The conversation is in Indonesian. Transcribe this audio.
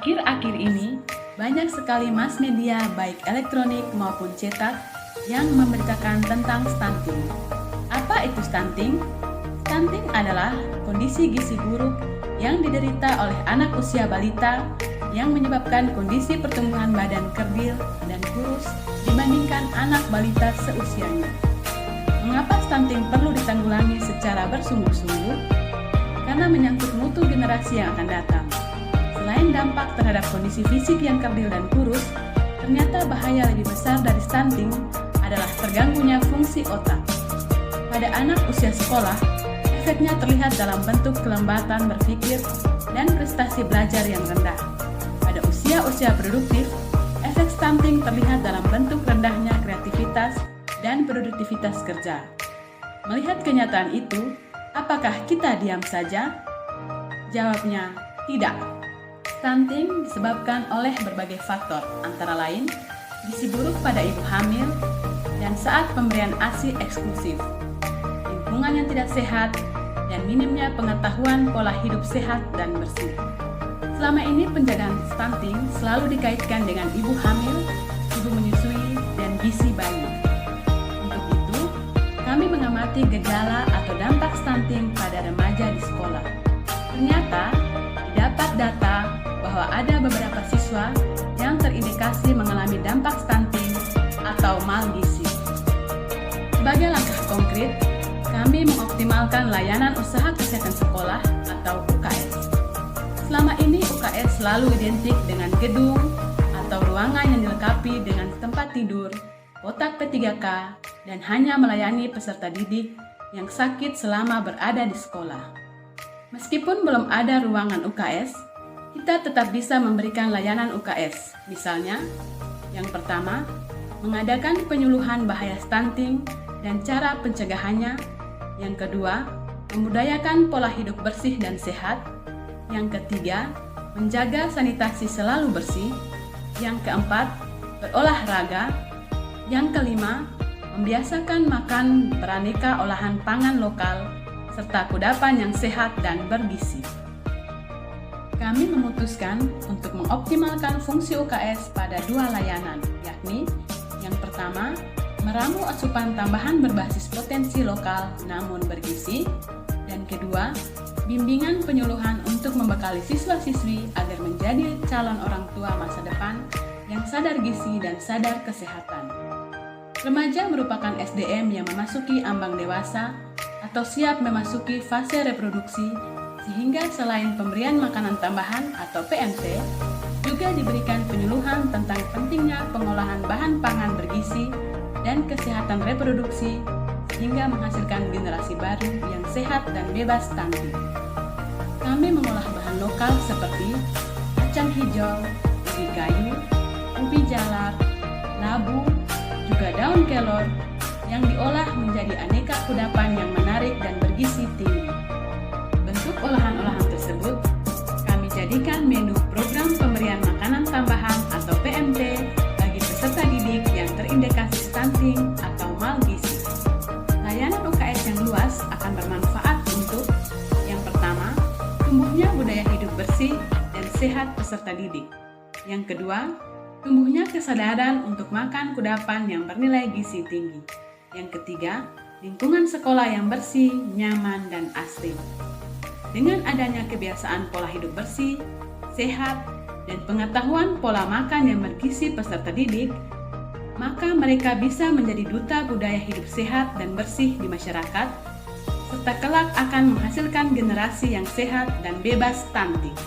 Akhir-akhir ini, banyak sekali mass media baik elektronik maupun cetak yang memberitakan tentang stunting. Apa itu stunting? Stunting adalah kondisi gizi buruk yang diderita oleh anak usia balita yang menyebabkan kondisi pertumbuhan badan kerdil dan kurus dibandingkan anak balita seusianya. Mengapa stunting perlu ditanggulangi secara bersungguh-sungguh? Karena menyangkut mutu generasi yang akan datang. Selain dampak terhadap kondisi fisik yang kerdil dan kurus, ternyata bahaya lebih besar dari stunting adalah terganggunya fungsi otak. Pada anak usia sekolah, efeknya terlihat dalam bentuk kelembatan berpikir dan prestasi belajar yang rendah. Pada usia-usia produktif, efek stunting terlihat dalam bentuk rendahnya kreativitas dan produktivitas kerja. Melihat kenyataan itu, apakah kita diam saja? Jawabnya, tidak. Stunting disebabkan oleh berbagai faktor, antara lain gizi buruk pada ibu hamil dan saat pemberian ASI eksklusif, lingkungan yang tidak sehat, dan minimnya pengetahuan pola hidup sehat dan bersih. Selama ini penjagaan stunting selalu dikaitkan dengan ibu hamil, ibu menyusui, dan gizi bayi. Untuk itu, kami mengamati gejala atau dampak stunting pada remaja di sekolah. Ternyata, didapat data bahwa ada beberapa siswa yang terindikasi mengalami dampak stunting atau malgizi. Sebagai langkah konkret, kami mengoptimalkan layanan usaha kesehatan sekolah atau UKS. Selama ini UKS selalu identik dengan gedung atau ruangan yang dilengkapi dengan tempat tidur, kotak P3K, dan hanya melayani peserta didik yang sakit selama berada di sekolah. Meskipun belum ada ruangan UKS, kita tetap bisa memberikan layanan UKS. Misalnya, yang pertama, mengadakan penyuluhan bahaya stunting dan cara pencegahannya. Yang kedua, membudayakan pola hidup bersih dan sehat. Yang ketiga, menjaga sanitasi selalu bersih. Yang keempat, berolahraga. Yang kelima, membiasakan makan beraneka olahan pangan lokal serta kudapan yang sehat dan bergizi. Kami memutuskan untuk mengoptimalkan fungsi UKS pada dua layanan, yakni yang pertama, meramu asupan tambahan berbasis potensi lokal namun bergizi, dan kedua, bimbingan penyuluhan untuk membekali siswa-siswi agar menjadi calon orang tua masa depan yang sadar gizi dan sadar kesehatan. Remaja merupakan SDM yang memasuki ambang dewasa atau siap memasuki fase reproduksi, sehingga selain pemberian makanan tambahan atau PMT, juga diberikan penyuluhan tentang pentingnya pengolahan bahan pangan bergizi dan kesehatan reproduksi, sehingga menghasilkan generasi baru yang sehat dan bebas stunting. Kami mengolah bahan lokal seperti kacang hijau, ubi kayu, ubi jalar, labu, juga daun kelor yang diolah menjadi aneka kudapan yang menarik dan bergizi tinggi. Bentuk olahan-olahan tersebut kami jadikan menu program pemberian makanan tambahan atau PMT bagi peserta didik yang terindikasi stunting atau malgizi. Layanan UKS yang luas akan bermanfaat untuk yang pertama, tumbuhnya budaya hidup bersih dan sehat peserta didik. Yang kedua, tumbuhnya kesadaran untuk makan kudapan yang bernilai gizi tinggi. Yang ketiga, lingkungan sekolah yang bersih, nyaman, dan asri. Dengan adanya kebiasaan pola hidup bersih, sehat, dan pengetahuan pola makan yang bergizi peserta didik, maka mereka bisa menjadi duta budaya hidup sehat dan bersih di masyarakat, serta kelak akan menghasilkan generasi yang sehat dan bebas stunting.